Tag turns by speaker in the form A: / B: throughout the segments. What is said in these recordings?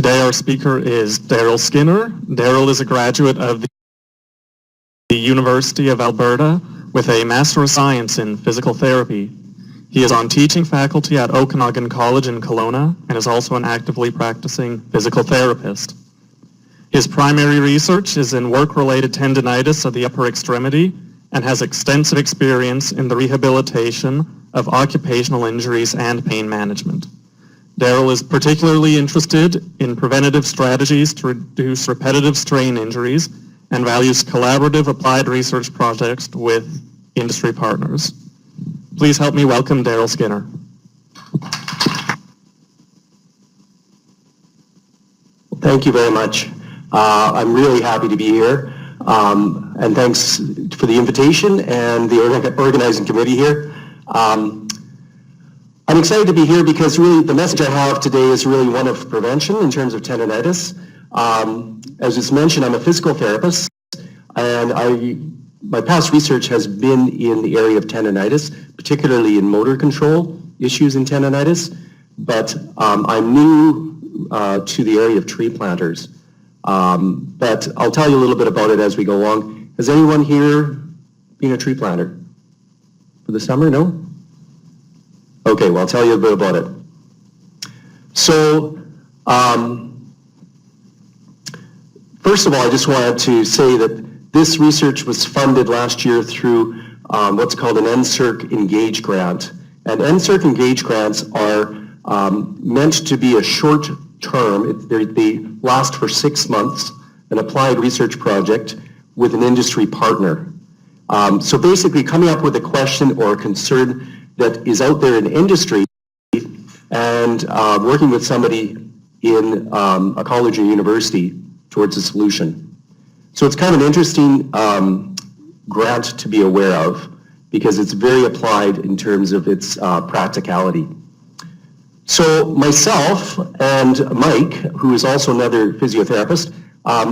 A: Today our speaker is Darrell Skinner. Darrell is a graduate of the University of Alberta with a Master of Science in Physical Therapy. He is on teaching faculty at Okanagan College in Kelowna and is also an actively practicing physical therapist. His primary research is in work-related tendinitis of the upper extremity and has extensive experience in the rehabilitation of occupational injuries and pain management. Darrell is particularly interested in preventative strategies to reduce repetitive strain injuries and values collaborative applied research projects with industry partners. Please help me welcome Darrell Skinner.
B: Thank you very much. I'm really happy to be here, and thanks for the invitation and the organizing committee here. I'm excited to be here because really the message I have today is really one of prevention in terms of tendinitis. As it's mentioned, I'm a physical therapist, and my past research has been in the area of tendinitis, particularly in motor control issues in tendinitis, but I'm new to the area of tree planters. But I'll tell you a little bit about it as we go along. Has anyone here been a tree planter for the summer? No? Okay, well, I'll tell you a bit about it. So, first of all, I just wanted to say that this research was funded last year through what's called an NSERC Engage grant. And NSERC Engage grants are meant to be a short term, they last for 6 months, an applied research project with an industry partner. So basically coming up with a question or a concern that is out there in industry and working with somebody in a college or university towards a solution. So it's kind of an interesting grant to be aware of because it's very applied in terms of its practicality. So myself and Mike, who is also another physiotherapist,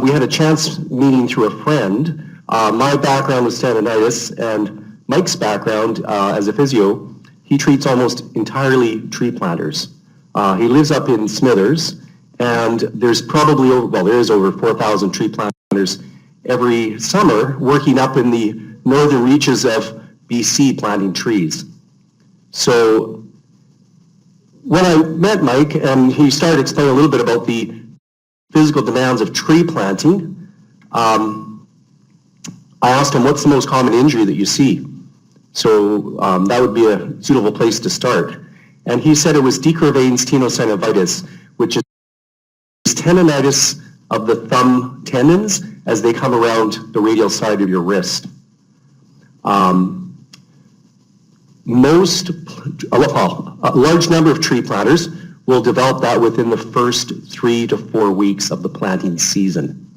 B: we had a chance meeting through a friend. My background was tendinitis, and Mike's background as a physio, he treats almost entirely tree planters. He lives up in Smithers, and there's probably there is over 4,000 tree planters every summer working up in the northern reaches of BC planting trees. So when I met Mike and he started explaining a little bit about the physical demands of tree planting, I asked him, what's the most common injury that you see? So that would be a suitable place to start. And he said it was decurvains tenosynovitis, which is tendinitis of the thumb tendons as they come around the radial side of your wrist. A large number of tree planters will develop that within the first 3 to 4 weeks of the planting season.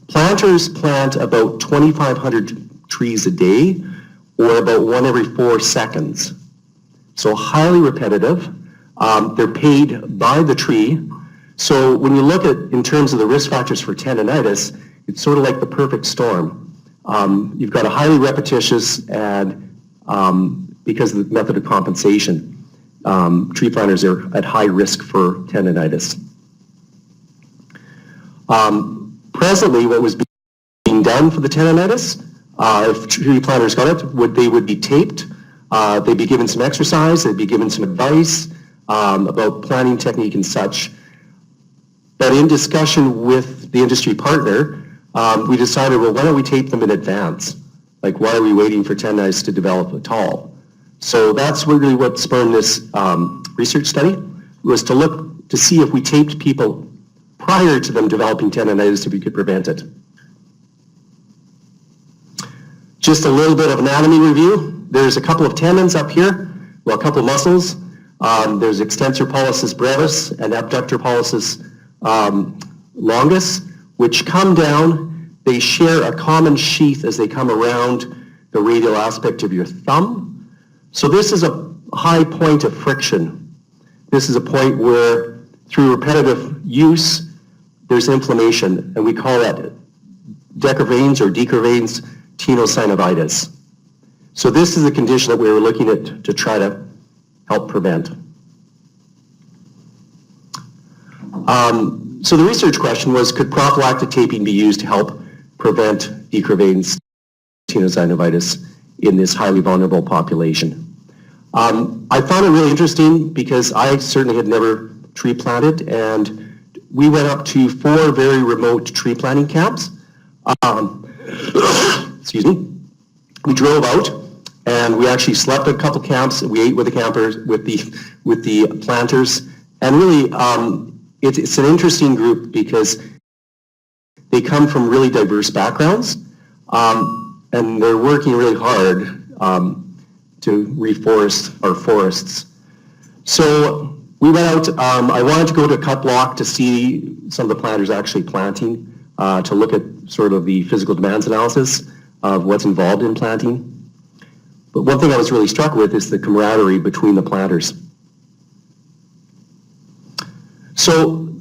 B: Planters plant about 2,500 trees a day, or about 1 every 4 seconds. So highly repetitive. They're paid by the tree. So when you look at, in terms of the risk factors for tendinitis, it's sort of like the perfect storm. You've got a highly repetitious and because of the method of compensation, tree planters are at high risk for tendinitis. Presently, what was being done for the tendinitis, if tree planters got it, they would be taped, they'd be given some exercise, they'd be given some advice about planting technique and such. But in discussion with the industry partner, we decided, well, why don't we tape them in advance? Like, why are we waiting for tendinitis to develop at all? So that's really what spurred this research study, was to look to see if we taped people prior to them developing tendinitis, if we could prevent it. Just a little bit of anatomy review. There's a couple of tendons up here, well, a couple of muscles. There's extensor pollicis brevis and abductor pollicis longus, which come down. They share a common sheath as they come around the radial aspect of your thumb. So this is a high point of friction. This is a point where, through repetitive use, there's inflammation, and we call that decurvains or decurvains tenosynovitis. So this is a condition that we were looking at to try to help prevent. So the research question was, could prophylactic taping be used to help prevent decurvain tenosynovitis in this highly vulnerable population? I found it really interesting because I certainly had never tree planted, and we went up to 4 very remote tree planting camps. Excuse me. We drove out, and we actually slept at a couple camps. We ate with the campers, with the planters, and really, it's an interesting group because they come from really diverse backgrounds, and they're working really hard to reforest our forests. So we went out, I wanted to go to a cut block to see some of the planters actually planting, to look at sort of the physical demands analysis of what's involved in planting. But one thing I was really struck with is the camaraderie between the planters. So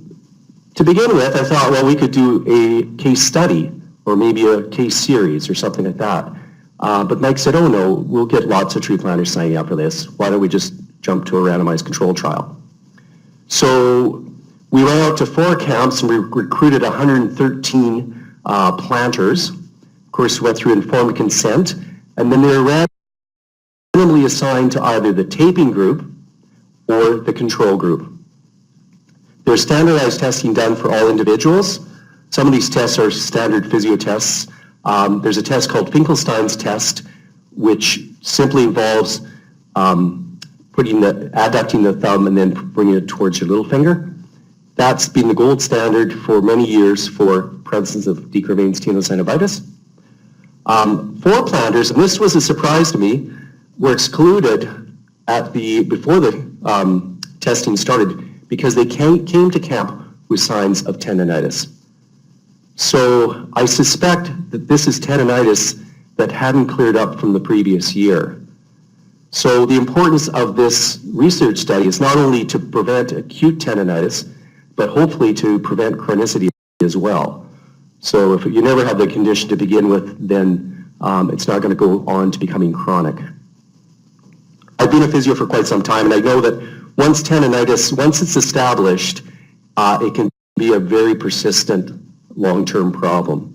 B: to begin with, I thought, well, we could do a case study or maybe a case series or something like that. But Mike said, oh no, we'll get lots of tree planters signing up for this. Why don't we just jump to a randomized control trial? So we went out to 4 camps and we recruited 113 planters. Of course, we went through informed consent, and then they were randomly assigned to either the taping group or the control group. There's standardized testing done for all individuals. Some of these tests are standard physio tests. There's a test called Finkelstein's test, which simply involves adducting the thumb and then bringing it towards your little finger. That's been the gold standard for many years for presence of decurvain tenosynovitis. 4 planters, and this was a surprise to me, were excluded before the testing started because they came to camp with signs of tendinitis. So I suspect that this is tendinitis that hadn't cleared up from the previous year. So the importance of this research study is not only to prevent acute tendinitis, but hopefully to prevent chronicity as well. So if you never have the condition to begin with, then it's not going to go on to becoming chronic. I've been a physio for quite some time, and I know that once it's established, it can be a very persistent long-term problem.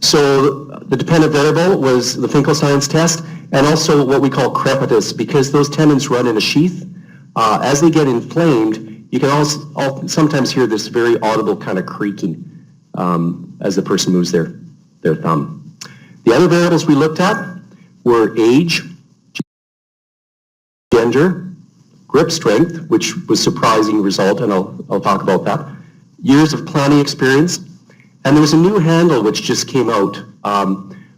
B: So the dependent variable was the Finkelstein's test, and also what we call crepitus, because those tendons run in a sheath. As they get inflamed, you can also sometimes hear this very audible kind of creaking as the person moves their thumb. The other variables we looked at were age, gender, grip strength, which was a surprising result, and I'll talk about that, years of planting experience, and there was a new handle which just came out.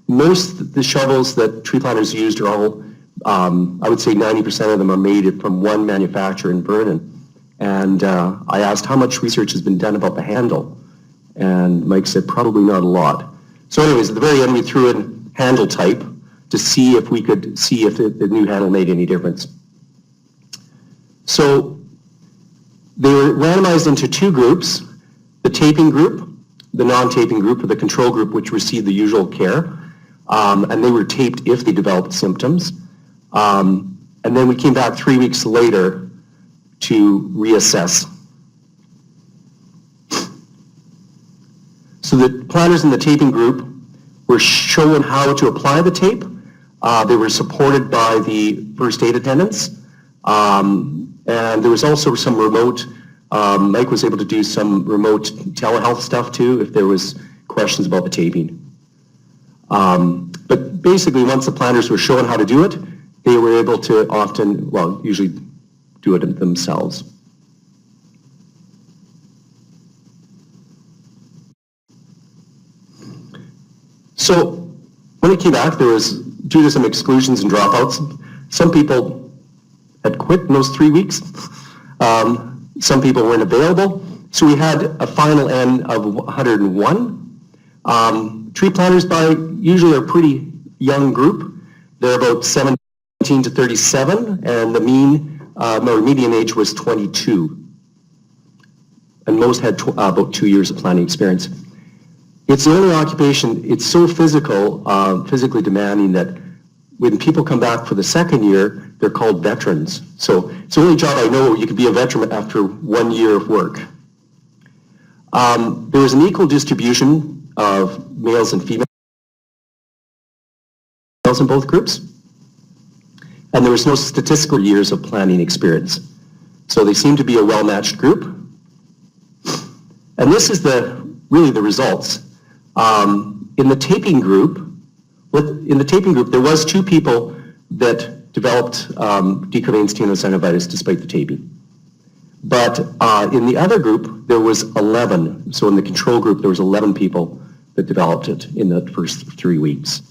B: Most of the shovels that tree planters used are all, I would say 90% of them are made from one manufacturer in Vernon. And I asked how much research has been done about the handle, and Mike said probably not a lot. So anyways, at the very end we threw in handle type to see if we could see if the new handle made any difference. So they were randomized into 2 groups, the taping group, the non-taping group, or the control group, which received the usual care, and they were taped if they developed symptoms. And then we came back 3 weeks later to reassess. So the planters in the taping group were shown how to apply the tape. They were supported by the first aid attendants. And there was also some remote, Mike was able to do some remote telehealth stuff too, if there was questions about the taping. But basically, once the planters were shown how to do it, they were able to usually do it themselves. So when it came back, there was, due to some exclusions and dropouts, some people had quit in those 3 weeks. Some people weren't available. So we had a final N of 101. Tree planters usually are a pretty young group. They're about 17 to 37, and the median age was 22. And most had about 2 years of planting experience. It's the only occupation, it's so physically demanding that when people come back for the second year, they're called veterans. So it's the only job I know you could be a veteran after 1 year of work. There was an equal distribution of males and females in both groups, and there was no statistical years of planning experience. So they seem to be a well-matched group. And this is really the results. In the taping group, there was 2 people that developed decurvain tenosynovitis despite the taping. But in the other group, there was 11. So in the control group, there was 11 people that developed it in the first 3 weeks.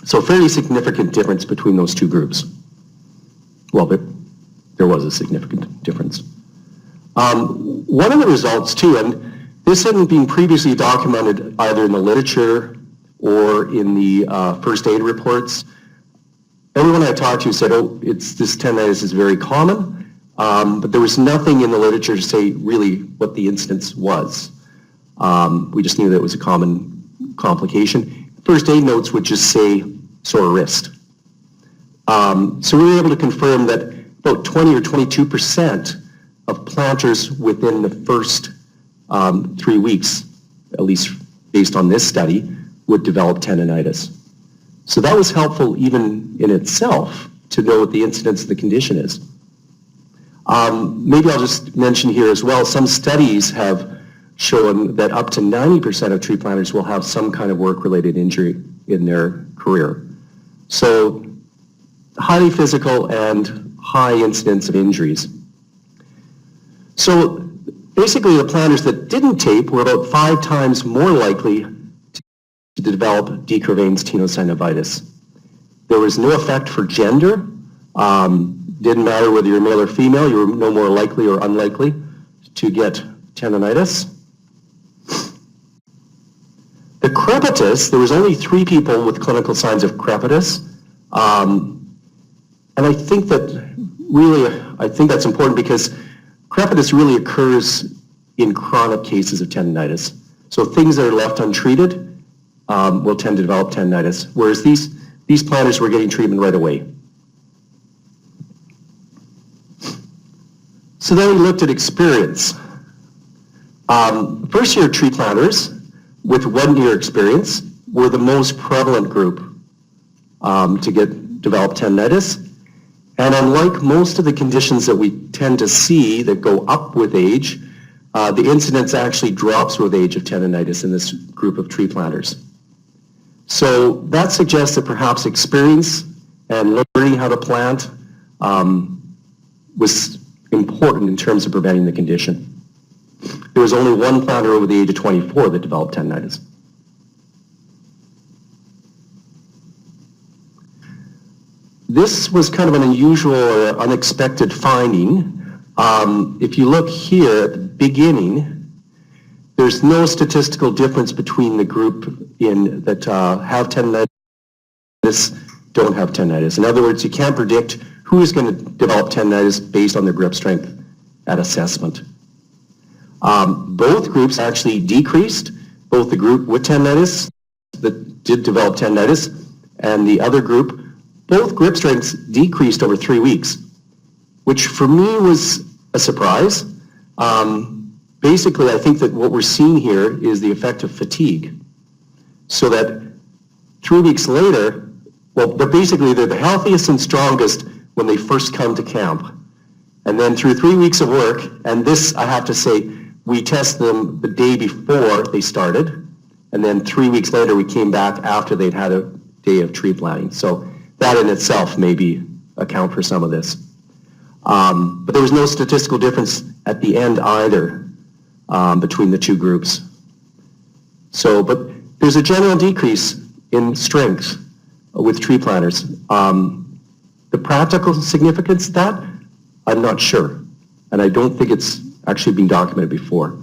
B: So fairly significant difference between those 2 groups. Well, there was a significant difference. One of the results too, and this hadn't been previously documented either in the literature or in the first aid reports. Everyone I talked to said, oh, this tendinitis is very common, but there was nothing in the literature to say really what the incidence was. We just knew that it was a common complication. First aid notes would just say sore wrist. So we were able to confirm that about 20 or 22% of planters within the first 3 weeks, at least based on this study, would develop tendinitis. So that was helpful even in itself to know what the incidence of the condition is. Maybe I'll just mention here as well, some studies have shown that up to 90% of tree planters will have some kind of work-related injury in their career. So highly physical and high incidence of injuries. So basically the planters that didn't tape were about 5 times more likely to develop decurvain tenosynovitis. There was no effect for gender. Didn't matter whether you're male or female, you were no more likely or unlikely to get tendinitis. The crepitus, there was only 3 people with clinical signs of crepitus. And I think that's important because crepitus really occurs in chronic cases of tendinitis. So things that are left untreated will tend to develop tendinitis, whereas these planters were getting treatment right away. So then we looked at experience. First year tree planters with 1 year experience were the most prevalent group to develop tendinitis. And unlike most of the conditions that we tend to see that go up with age, the incidence actually drops with age of tendinitis in this group of tree planters. So that suggests that perhaps experience and learning how to plant was important in terms of preventing the condition. There was only 1 planter over the age of 24 that developed tendinitis. This was kind of an unusual or unexpected finding. If you look here at the beginning, there's no statistical difference between the group that have tendinitis, don't have tendinitis. In other words, you can't predict who is going to develop tendinitis based on their grip strength at assessment. Both groups actually decreased, both the group with tendinitis that did develop tendinitis and the other group, both grip strengths decreased over 3 weeks, which for me was a surprise. Basically, I think that what we're seeing here is the effect of fatigue. So that 3 weeks later, they're the healthiest and strongest when they first come to camp. And then through 3 weeks of work, and this, I have to say, we test them the day before they started, and then 3 weeks later we came back after they'd had a day of tree planting. So that in itself maybe account for some of this. But there was no statistical difference at the end either between the 2 groups. So, but there's a general decrease in strength with tree planters. The practical significance of that, I'm not sure. And I don't think it's actually been documented before.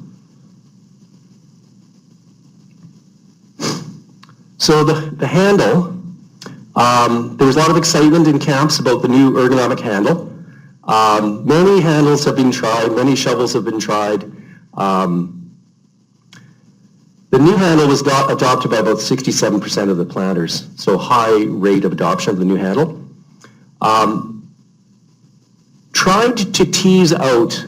B: So the handle, there was a lot of excitement in camps about the new ergonomic handle. Many handles have been tried, many shovels have been tried. The new handle was adopted by about 67% of the planters, so high rate of adoption of the new handle. tried to tease out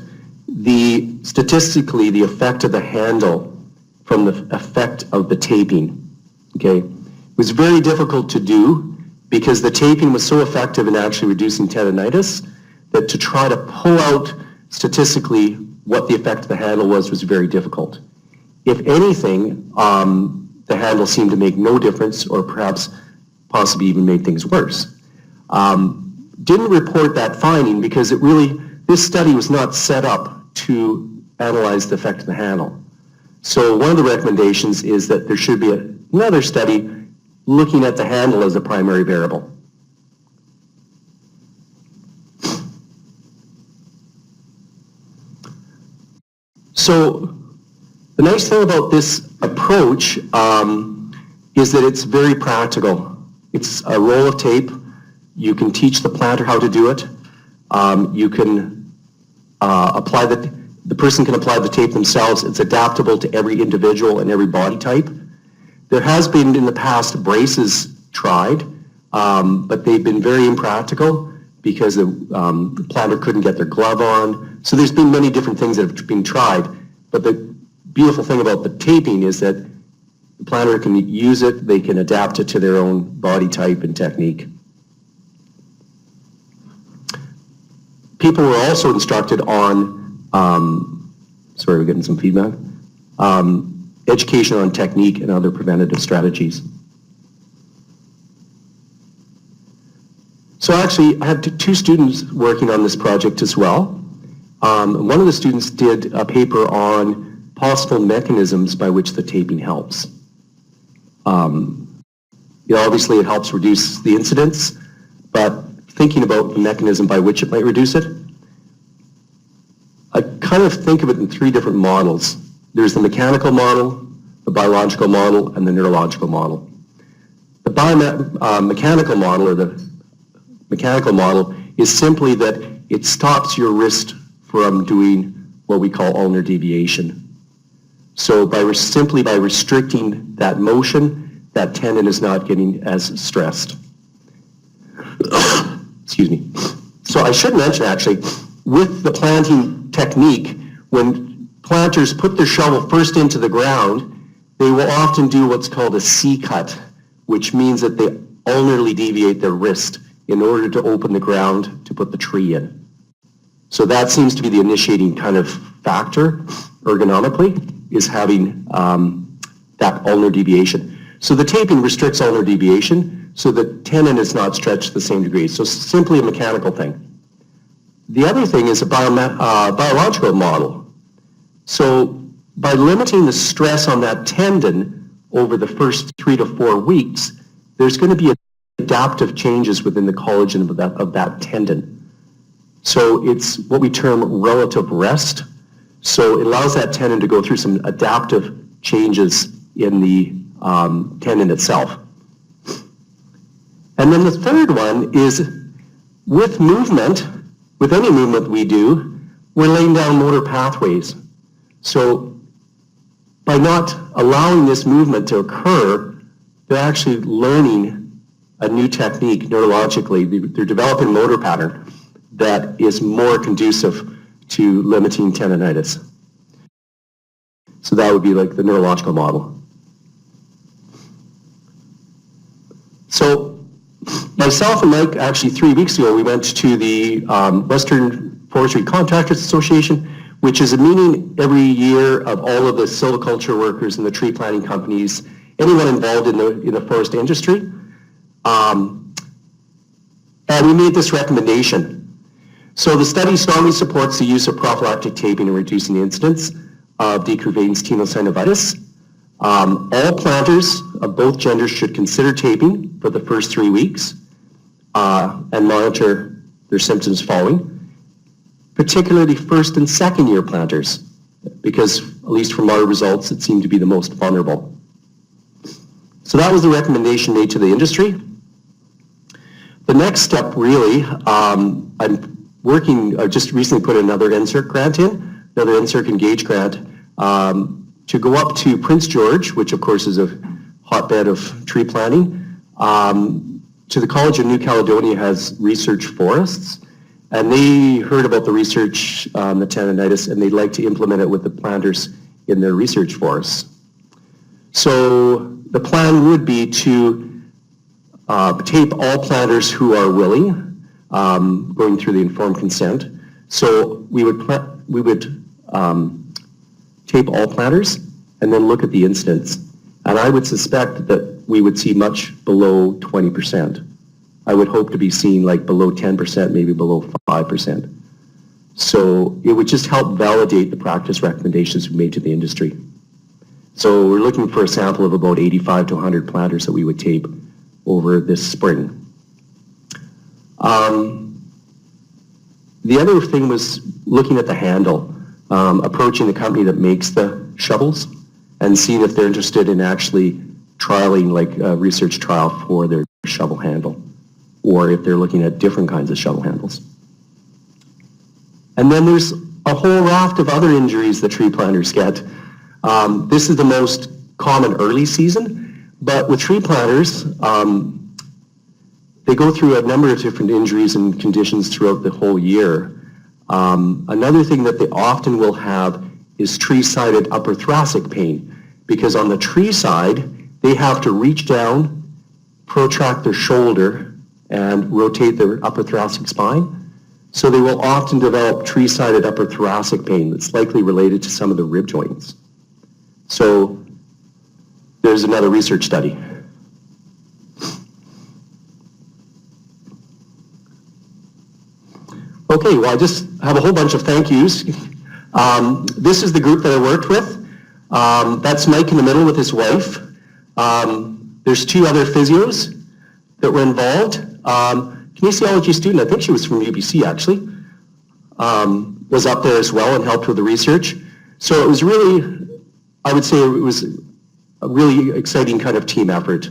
B: statistically the effect of the handle from the effect of the taping, okay? It was very difficult to do because the taping was so effective in actually reducing tendinitis that to try to pull out statistically what the effect of the handle was very difficult. If anything, the handle seemed to make no difference or perhaps possibly even made things worse. Didn't report that finding because this study was not set up to analyze the effect of the handle. So one of the recommendations is that there should be another study looking at the handle as a primary variable. So the nice thing about this approach is that it's very practical. It's a roll of tape. You can teach the planter how to do it. You can the person can apply the tape themselves. It's adaptable to every individual and every body type. There has been in the past braces tried, but they've been very impractical because the planter couldn't get their glove on. So there's been many different things that have been tried, but the beautiful thing about the taping is that the planter can use it, they can adapt it to their own body type and technique. People were also instructed on, sorry, we're getting some feedback, education on technique and other preventative strategies. So actually, I had two students working on this project as well. One of the students did a paper on possible mechanisms by which the taping helps. Obviously it helps reduce the incidence, but thinking about the mechanism by which it might reduce it, I kind of think of it in three different models. There's the mechanical model, the biological model, and the neurological model. The mechanical model, or the mechanical model, is simply that it stops your wrist from doing what we call ulnar deviation. So simply by restricting that motion, that tendon is not getting as stressed. Excuse me. So I should mention actually, with the planting technique, when planters put their shovel first into the ground, they will often do what's called a C-cut, which means that they ulnarly deviate their wrist in order to open the ground to put the tree in. So that seems to be the initiating kind of factor ergonomically, is having that ulnar deviation. So the taping restricts ulnar deviation, so the tendon is not stretched to the same degree. So simply a mechanical thing. The other thing is a biological model. So by limiting the stress on that tendon over the first 3 to 4 weeks, there's going to be adaptive changes within the collagen of that tendon. So it's what we term relative rest. So it allows that tendon to go through some adaptive changes in the tendon itself. And then the third one is with movement, with any movement we do, we're laying down motor pathways. So by not allowing this movement to occur, they're actually learning a new technique neurologically. They're developing a motor pattern that is more conducive to limiting tendinitis. So that would be like the neurological model. So myself and Mike, actually 3 weeks ago, we went to the Western Forestry Contractors Association, which is a meeting every year of all of the silviculture workers and the tree planting companies, anyone involved in the forest industry. And we made this recommendation. So the study strongly supports the use of prophylactic taping in reducing the incidence of decurvatus tenosynovitis. All planters of both genders should consider taping for the first 3 weeks and monitor their symptoms following, particularly first and second year planters, because at least from our results, it seemed to be the most vulnerable. So that was the recommendation made to the industry. The next step really, I'm working, I just recently put another NSERC grant in, another NSERC Engage grant, to go up to Prince George, which of course is a hotbed of tree planting, to the College of New Caledonia has research forests, and they heard about the research on the tendinitis, and they'd like to implement it with the planters in their research forests. So the plan would be to tape all planters who are willing, going through the informed consent. So we would tape all planters and then look at the incidence. And I would suspect that we would see much below 20%. I would hope to be seeing like below 10%, maybe below 5%. So it would just help validate the practice recommendations we made to the industry. So we're looking for a sample of about 85 to 100 planters that we would tape over this spring. The other thing was looking at the handle, approaching the company that makes the shovels and seeing if they're interested in actually trialing like a research trial for their shovel handle, or if they're looking at different kinds of shovel handles. And then there's a whole raft of other injuries that tree planters get. This is the most common early season, but with tree planters, they go through a number of different injuries and conditions throughout the whole year. Another thing that they often will have is tree-sided upper thoracic pain, because on the tree side, they have to reach down, protract their shoulder, and rotate their upper thoracic spine. So they will often develop tree-sided upper thoracic pain that's likely related to some of the rib joints. So there's another research study. Okay, well, I just have a whole bunch of thank yous. This is the group that I worked with. That's Mike in the middle with his wife. There's two other physios that were involved. Kinesiology student, I think she was from UBC actually, was up there as well and helped with the research. So it was really, I would say it was a really exciting kind of team effort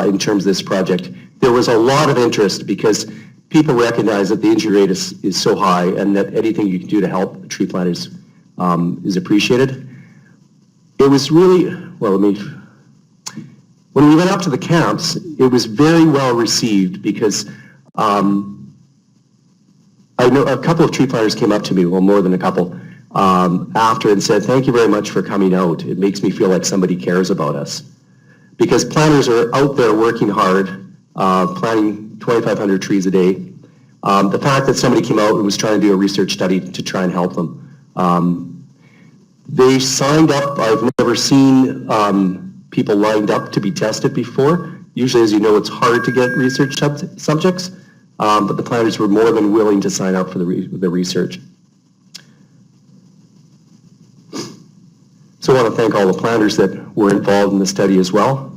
B: in terms of this project. There was a lot of interest because people recognize that the injury rate is so high and that anything you can do to help tree planters is appreciated. It was really, well, when we went up to the camps, it was very well received because I know a couple of tree planters came up to me, well, more than a couple, after and said, thank you very much for coming out. It makes me feel like somebody cares about us. Because planters are out there working hard, planting 2,500 trees a day. The fact that somebody came out and was trying to do a research study to try and help them. They signed up. I've never seen people lined up to be tested before. Usually, as you know, it's hard to get research subjects, but the planters were more than willing to sign up for the research. So I want to thank all the planters that were involved in the study as well.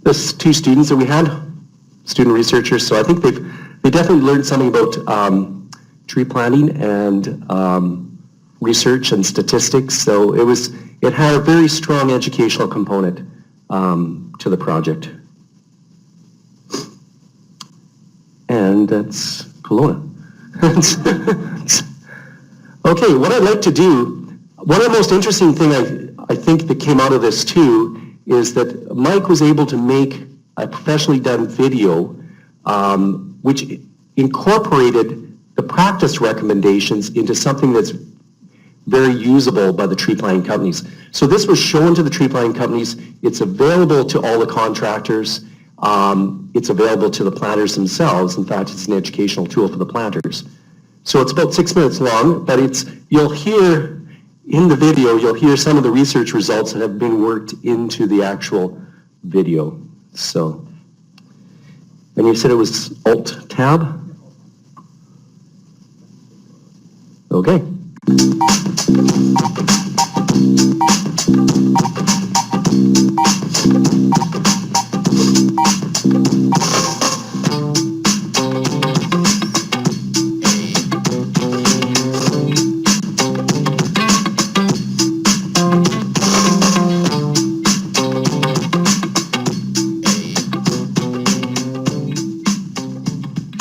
B: There's two students that we had, student researchers, so I think they definitely learned something about tree planting and research and statistics, so it had a very strong educational component to the project. And that's Kelowna. Okay, what I'd like to do, one of the most interesting thing I think that came out of this too is that Mike was able to make a professionally done video which incorporated the practice recommendations into something that's very usable by the tree planting companies. So this was shown to the tree planting companies. It's available to all the contractors. It's available to the planters themselves. In fact, it's an educational tool for the planters. So it's about 6 minutes long, but you'll hear in the video, you'll hear some of the research results that have been worked into the actual video. So, and you said it was Alt-Tab? Okay.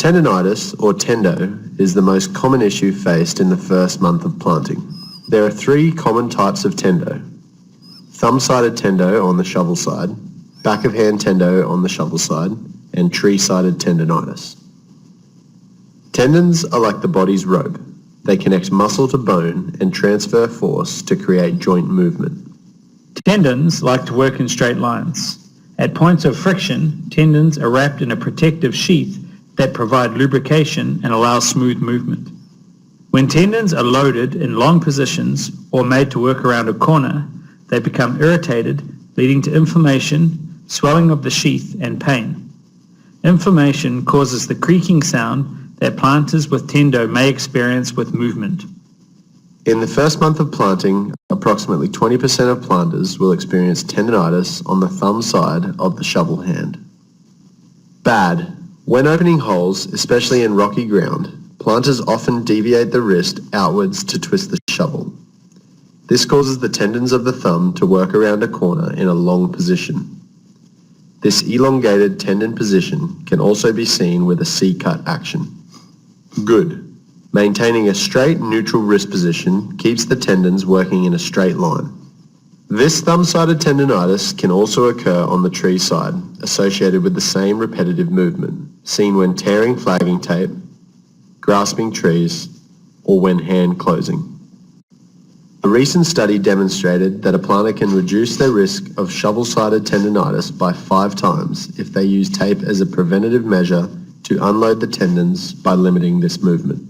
C: Tendinitis, or tendo, is the most common issue faced in the first month of planting. There are three common types of tendo: thumb-sided tendo on the shovel side, back of hand tendo on the shovel side, and tree-sided tendinitis. Tendons are like the body's rope. They connect muscle to bone and transfer force to create joint movement.
D: Tendons like to work in straight lines. At points of friction, tendons are wrapped in a protective sheath that provide lubrication and allow smooth movement. When tendons are loaded in long positions or made to work around a corner, they become irritated, leading to inflammation, swelling of the sheath, and pain. Inflammation causes the creaking sound that planters with tendo may experience with movement.
C: In the first month of planting, approximately 20% of planters will experience tendinitis on the thumb side of the shovel hand. Bad. When opening holes, especially in rocky ground, planters often deviate the wrist outwards to twist the shovel. This causes the tendons of the thumb to work around a corner in a long position. This elongated tendon position can also be seen with a C-cut action. Good. Maintaining a straight neutral wrist position keeps the tendons working in a straight line. This thumb-sided tendinitis can also occur on the tree side, associated with the same repetitive movement, seen when tearing flagging tape, grasping trees, or when hand closing. A recent study demonstrated that a planter can reduce their risk of shovel-sided tendinitis by 5 times if they use tape as a preventative measure to unload the tendons by limiting this movement.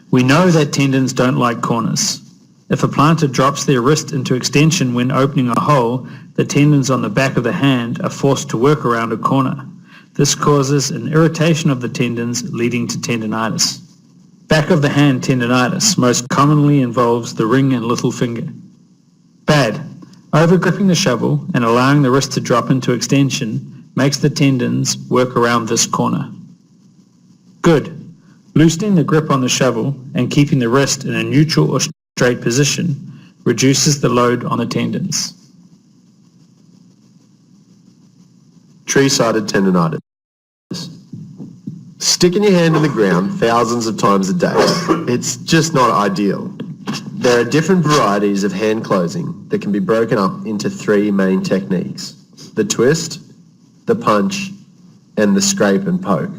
D: We know that tendons don't like corners. If a planter drops their wrist into extension when opening a hole, the tendons on the back of the hand are forced to work around a corner. This causes an irritation of the tendons, leading to tendinitis. Back of the hand tendinitis most commonly involves the ring and little finger. Bad. Over-gripping the shovel and allowing the wrist to drop into extension makes the tendons work around this corner. Good. Loosening the grip on the shovel and keeping the wrist in a neutral or straight position reduces the load on the tendons.
C: Tree-sided tendinitis. Sticking your hand in the ground thousands of times a day. It's just not ideal. There are different varieties of hand closing that can be broken up into 3 main techniques: the twist, the punch, and the scrape and poke.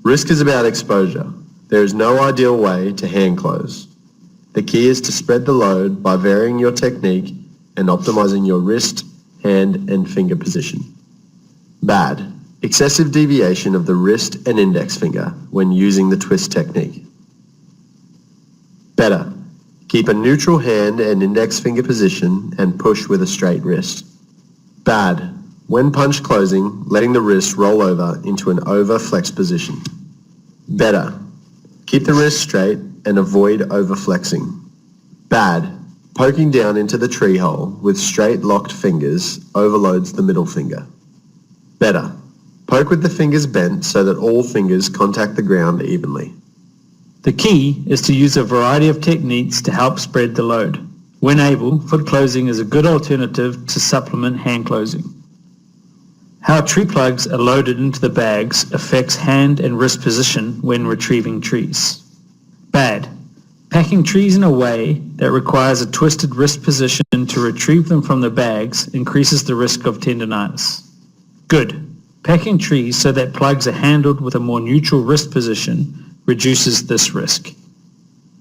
C: Risk is about exposure. There is no ideal way to hand close. The key is to spread the load by varying your technique and optimizing your wrist, hand, and finger position. Bad. Excessive deviation of the wrist and index finger when using the twist technique. Better. Keep a neutral hand and index finger position and push with a straight wrist. Bad. When punch closing, letting the wrist roll over into an over-flexed position. Better. Keep the wrist straight and avoid over-flexing. Bad. Poking down into the tree hole with straight locked fingers overloads the middle finger. Better. Poke with the fingers bent so that all fingers contact the ground evenly.
D: The key is to use a variety of techniques to help spread the load. When able, foot closing is a good alternative to supplement hand closing. How tree plugs are loaded into the bags affects hand and wrist position when retrieving trees. Bad. Packing trees in a way that requires a twisted wrist position to retrieve them from the bags increases the risk of tendinitis. Good. Packing trees so that plugs are handled with a more neutral wrist position reduces this risk.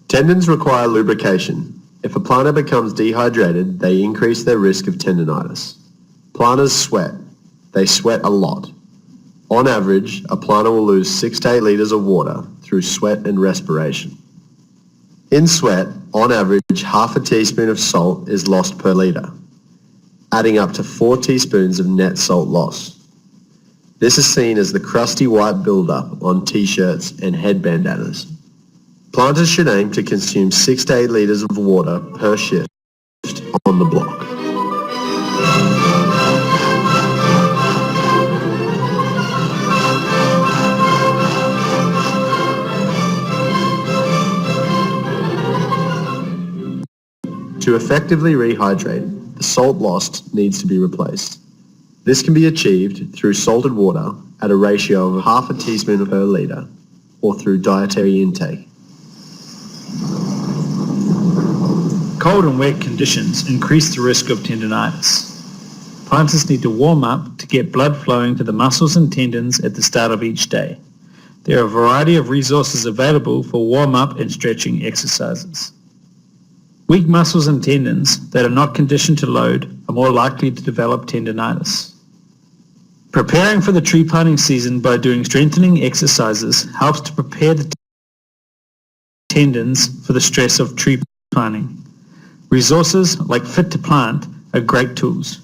C: Tendons require lubrication. If a planter becomes dehydrated, they increase their risk of tendinitis. Planters sweat. They sweat a lot. On average, a planter will lose 6 to 8 litres of water through sweat and respiration. In sweat, on average, half a teaspoon of salt is lost per litre, adding up to 4 teaspoons of net salt loss. This is seen as the crusty white buildup on t-shirts and head bandanas. Planters should aim to consume 6 to 8 litres of water per shift on the block. To effectively rehydrate, the salt lost needs to be replaced. This can be achieved through salted water at a ratio of half a teaspoon per litre or through dietary intake.
D: Cold and wet conditions increase the risk of tendinitis. planters need to warm up to get blood flowing to the muscles and tendons at the start of each day. There are a variety of resources available for warm-up and stretching exercises. Weak muscles and tendons that are not conditioned to load are more likely to develop tendinitis. Preparing for the tree planting season by doing strengthening exercises helps to prepare the tendons for the stress of tree planting. Resources like Fit to Plant are great tools.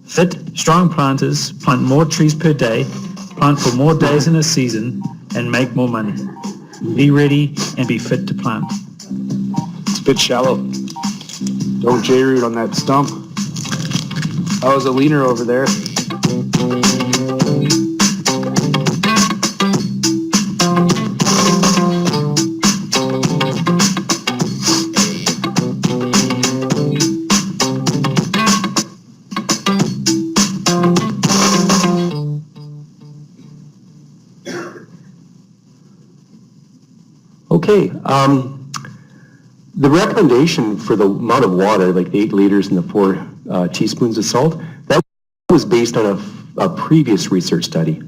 D: Fit, strong planters plant more trees per day, plant for more days in a season, and make more money. Be ready and be fit to plant.
E: It's a bit shallow. Don't J-root on that stump. I was a leaner over there.
B: Okay, the recommendation for the amount of water, like the 8 liters and the 4 teaspoons of salt, that was based on a previous research study.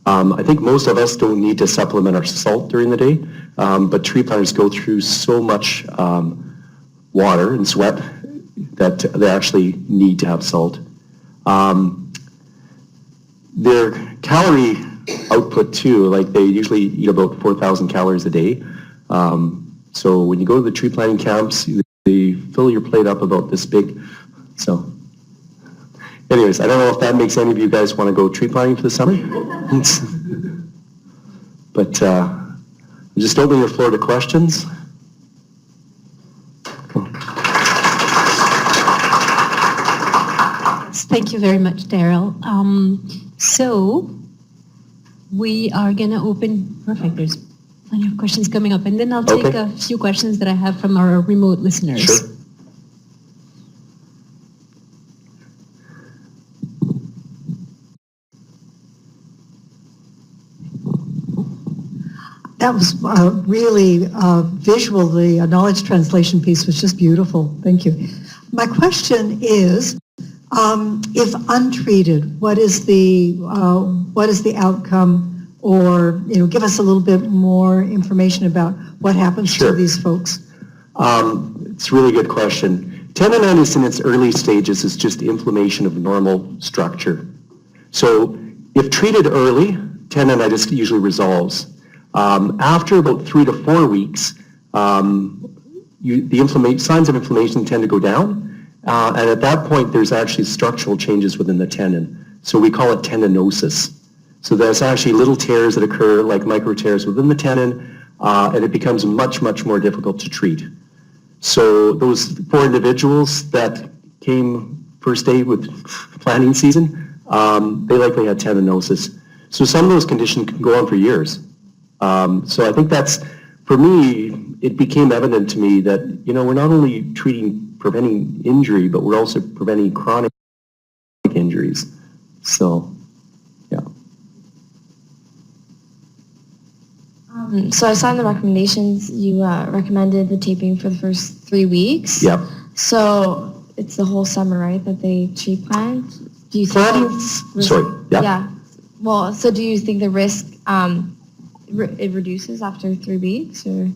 B: I think most of us don't need to supplement our salt during the day, but tree planters go through so much water and sweat that they actually need to have salt. Their calorie output too, like they usually eat about 4,000 calories a day. So when you go to the tree planting camps, they fill your plate up about this big. So anyways, I don't know if that makes any of you guys want to go tree planting for the summer. But I'm just opening the floor to questions.
F: Thank you very much, Darrell. So we are going to open, perfect, there's plenty of questions coming up, and then I'll take a few questions that I have from our remote listeners.
B: Sure.
G: That was really visual. The knowledge translation piece was just beautiful. Thank you. My question is, if untreated, what is the outcome? Or give us a little bit more information about what happens to these folks.
B: It's a really good question. Tendinitis in its early stages is just inflammation of normal structure. So if treated early, tendinitis usually resolves. After about 3 to 4 weeks, the signs of inflammation tend to go down, and at that point there's actually structural changes within the tendon. So we call it tendinosis. So there's actually little tears that occur, like micro tears within the tendon, and it becomes much, much more difficult to treat. So those 4 individuals that came first day with planting season, they likely had tendinosis. So some of those conditions can go on for years. So I think that's, for me, it became evident to me that, we're not only preventing injury, but we're also preventing chronic injuries. So, yeah.
H: So I saw in the recommendations you recommended the taping for the first 3 weeks.
B: Yep.
H: So it's the whole summer, right, that they tree plant? Do you think
B: Sorry, yeah.
H: Yeah. Well, so do you think the risk it reduces after 3 weeks, or?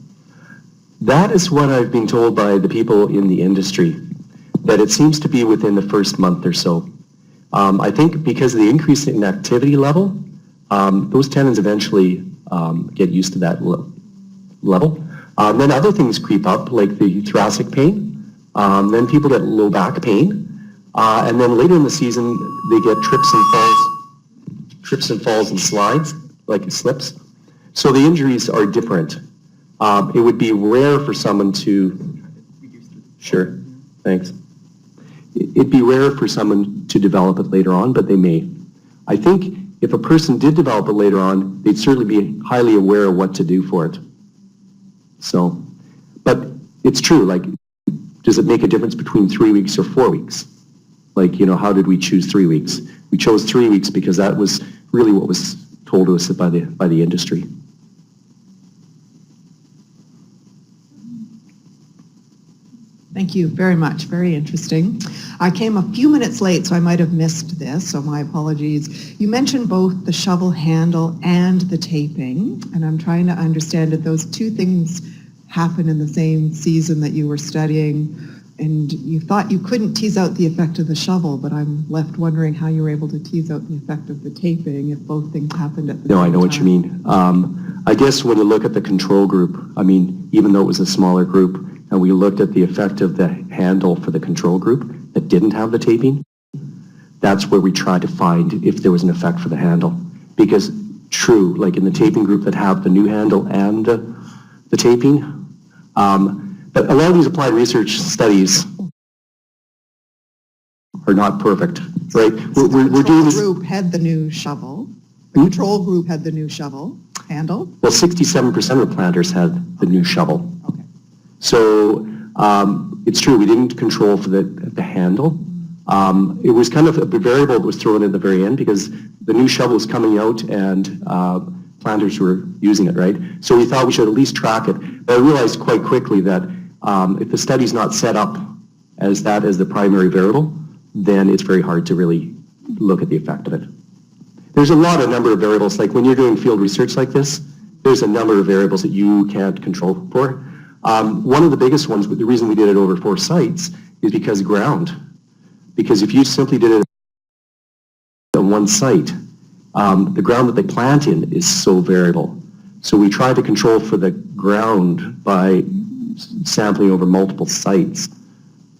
B: That is what I've been told by the people in the industry, that it seems to be within the first month or so. I think because of the increase in activity level, those tendons eventually get used to that level. Then other things creep up, like the thoracic pain. Then people get low back pain. And then later in the season, they get trips and falls and slides, like it slips. So the injuries are different. It would be rare for someone to, sure, thanks. It'd be rare for someone to develop it later on, but they may. I think if a person did develop it later on, they'd certainly be highly aware of what to do for it. So, but it's true, like, does it make a difference between 3 weeks or 4 weeks? Like, how did we choose 3 weeks? We chose 3 weeks because that was really what was told to us by the industry.
G: Thank you very much. Very interesting.
I: I came a few minutes late, so I might have missed this, so my apologies. You mentioned both the shovel handle and the taping, and I'm trying to understand if those two things happen in the same season that you were studying, and you thought you couldn't tease out the effect of the shovel, but I'm left wondering how you were able to tease out the effect of the taping if both things happened at the same time.
B: No, I know what you mean. I guess when you look at the control group, I mean, even though it was a smaller group, and we looked at the effect of the handle for the control group that didn't have the taping, that's where we tried to find if there was an effect for the handle. Because true, like in the taping group that have the new handle and the taping, but a lot of these applied research studies are not perfect, right? We're doing this.
I: The control group had the new shovel. The control group had the new shovel handle.
B: Well, 67% of planters had the new shovel.
I: Okay.
B: So it's true, we didn't control for the handle. It was kind of a variable that was thrown in at the very end because the new shovel was coming out and planters were using it, right? So we thought we should at least track it. But I realized quite quickly that if the study's not set up as that as the primary variable, then it's very hard to really look at the effect of it. There's a number of variables, like when you're doing field research like this, there's a number of variables that you can't control for. One of the biggest ones, the reason we did it over 4 sites, is because ground. Because if you simply did it on one site, the ground that they plant in is so variable. So we tried to control for the ground by sampling over multiple sites.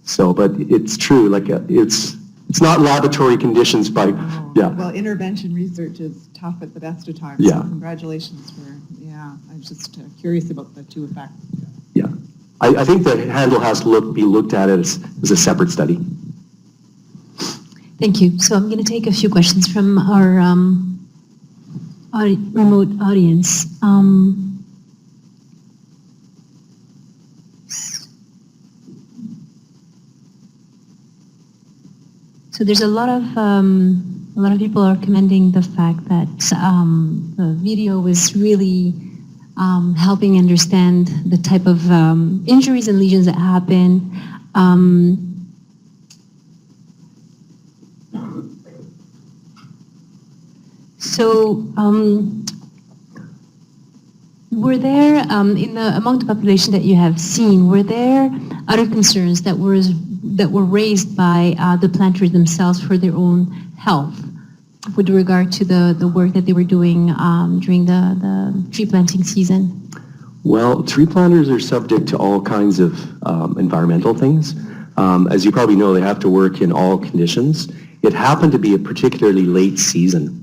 B: So, but it's true, like it's not laboratory conditions by, yeah.
I: Well, intervention research is tough at the best of times.
B: Yeah.
I: So congratulations for, yeah, I'm just curious about the two effects.
B: Yeah. I think the handle has to be looked at as a separate study.
F: Thank you. So I'm going to take a few questions from our remote audience. So there's a lot of people are commending the fact that the video was really helping understand the type of injuries and lesions that happen. Were there, among the population that you have seen, were there other concerns that were raised by the planters themselves for their own health with regard to the work that they were doing during the tree planting season?
B: Well, tree planters are subject to all kinds of environmental things. As you probably know, they have to work in all conditions. It happened to be a particularly late season.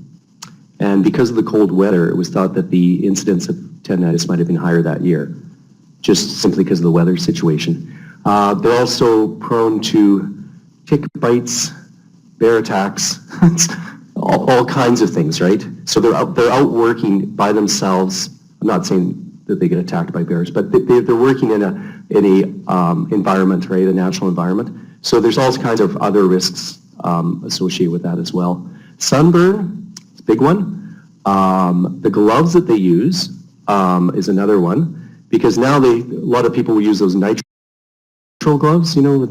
B: And because of the cold weather, it was thought that the incidence of tendinitis might have been higher that year, just simply because of the weather situation. They're also prone to tick bites, bear attacks, all kinds of things, right? So they're out working by themselves. I'm not saying that they get attacked by bears, but they're working in a environment, right, a natural environment. So there's all kinds of other risks associated with that as well. Sunburn, it's a big one. The gloves that they use is another one, because now a lot of people will use those nitrile gloves, you know,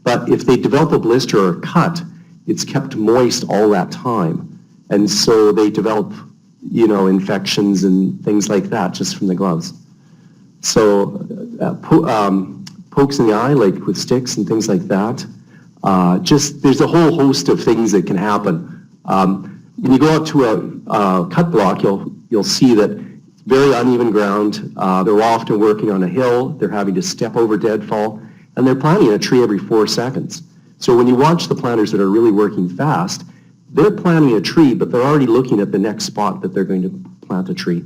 B: but if they develop a blister or a cut, it's kept moist all that time. And so they develop, you know, infections and things like that just from the gloves. So pokes in the eye, like with sticks and things like that. There's a whole host of things that can happen. When you go out to a cut block, you'll see that very uneven ground. They're often working on a hill. They're having to step over deadfall, and they're planting a tree every 4 seconds. So when you watch the planters that are really working fast, they're planting a tree, but they're already looking at the next spot that they're going to plant a tree.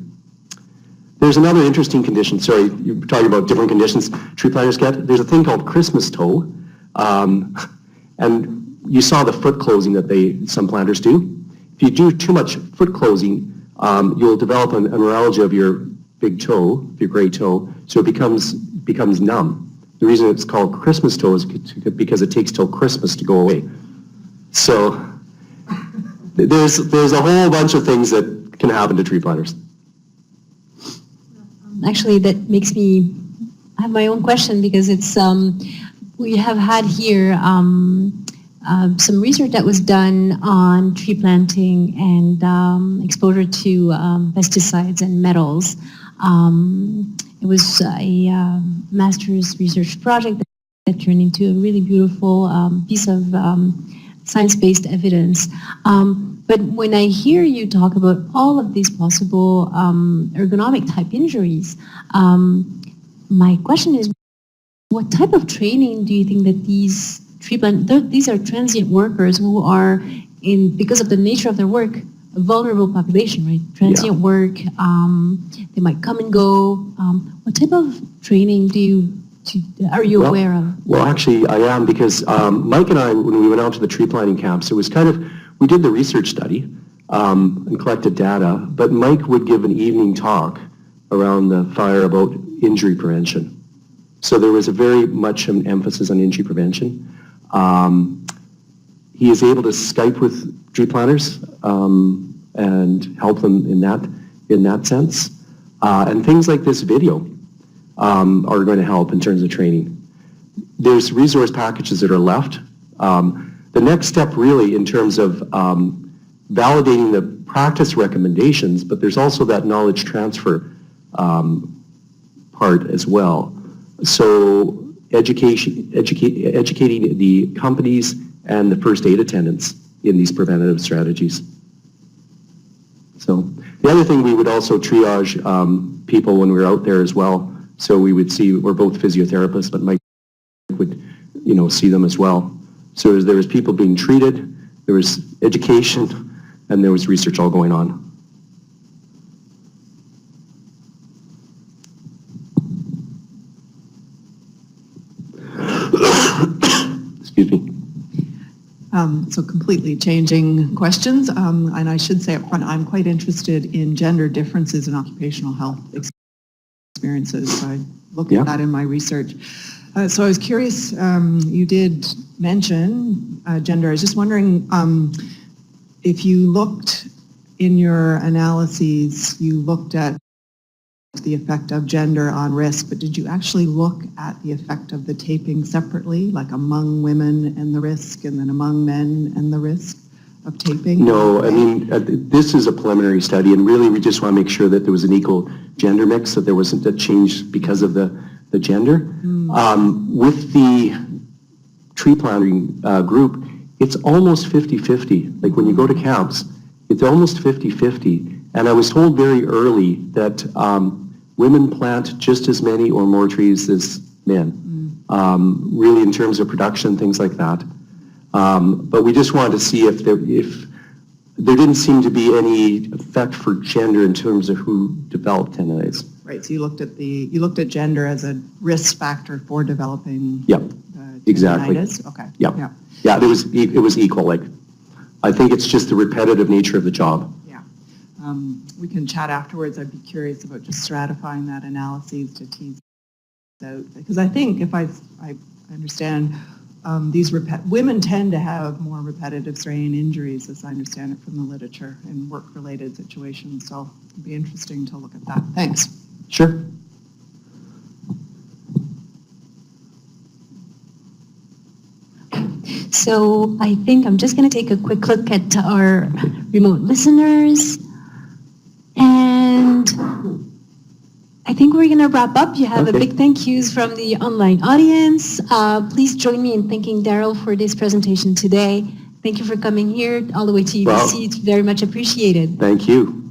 B: There's another interesting condition. Sorry, you're talking about different conditions tree planters get. There's a thing called Christmas toe, and you saw the foot closing that some planters do. If you do too much foot closing, you'll develop a neuralgia of your big toe, your gray toe, so it becomes numb. The reason it's called Christmas toe is because it takes till Christmas to go away. So there's a whole bunch of things that can happen to tree planters.
F: Actually, that makes me have my own question, because it's we have had here some research that was done on tree planting and exposure to pesticides and metals. It was a master's research project that turned into a really beautiful piece of science-based evidence. But when I hear you talk about all of these possible ergonomic type injuries, my question is, what type of training do you think that these these are transient workers who are, because of the nature of their work, a vulnerable population, right? Transient work, they might come and go. What type of training are you aware of?
B: Well, actually, I am, because Mike and I, when we went out to the tree planting camps, it was we did the research study and collected data, but Mike would give an evening talk around the fire about injury prevention. So there was a very much an emphasis on injury prevention. He is able to Skype with tree planters and help them in that sense. And things like this video are going to help in terms of training. There's resource packages that are left. The next step really in terms of validating the practice recommendations, but there's also that knowledge transfer part as well. So educating the companies and the first aid attendants in these preventative strategies. So the other thing, we would also triage people when we were out there as well. So we would see, we're both physiotherapists, but Mike would, see them as well. So there was people being treated, there was education, and there was research all going on. Excuse me.
I: So completely changing questions, and I should say up front, I'm quite interested in gender differences in occupational health experiences. I looked at that in my research. So I was curious, you did mention gender. I was just wondering if you looked in your analyses, you looked at the effect of gender on risk, but did you actually look at the effect of the taping separately, like among women and the risk, and then among men and the risk of taping?
B: No, I mean, this is a preliminary study, and really we just want to make sure that there was an equal gender mix, that there wasn't a change because of the gender. With the tree planting group, it's almost 50-50. Like when you go to camps, it's almost 50-50. And I was told very early that women plant just as many or more trees as men, really in terms of production, things like that. But we just wanted to see if there didn't seem to be any effect for gender in terms of who developed tendinitis.
I: Right, so you looked at gender as a risk factor for developing
B: exactly.
I: tendinitis? Okay.
B: Yeah, it was equal. Like, I think it's just the repetitive nature of the job.
I: We can chat afterwards. I'd be curious about just stratifying that analysis to tease out, because I think if I understand, these women tend to have more repetitive strain injuries, as I understand it from the literature, in work-related situations. So it'd be interesting to look at that. Thanks.
B: Sure.
F: So I think I'm just going to take a quick look at our remote listeners. And I think we're going to wrap up. You have a big thank yous from the online audience. Please join me in thanking Darrell for this presentation today. Thank you for coming here all the way to UBC. It's very much appreciated.
B: Thank you.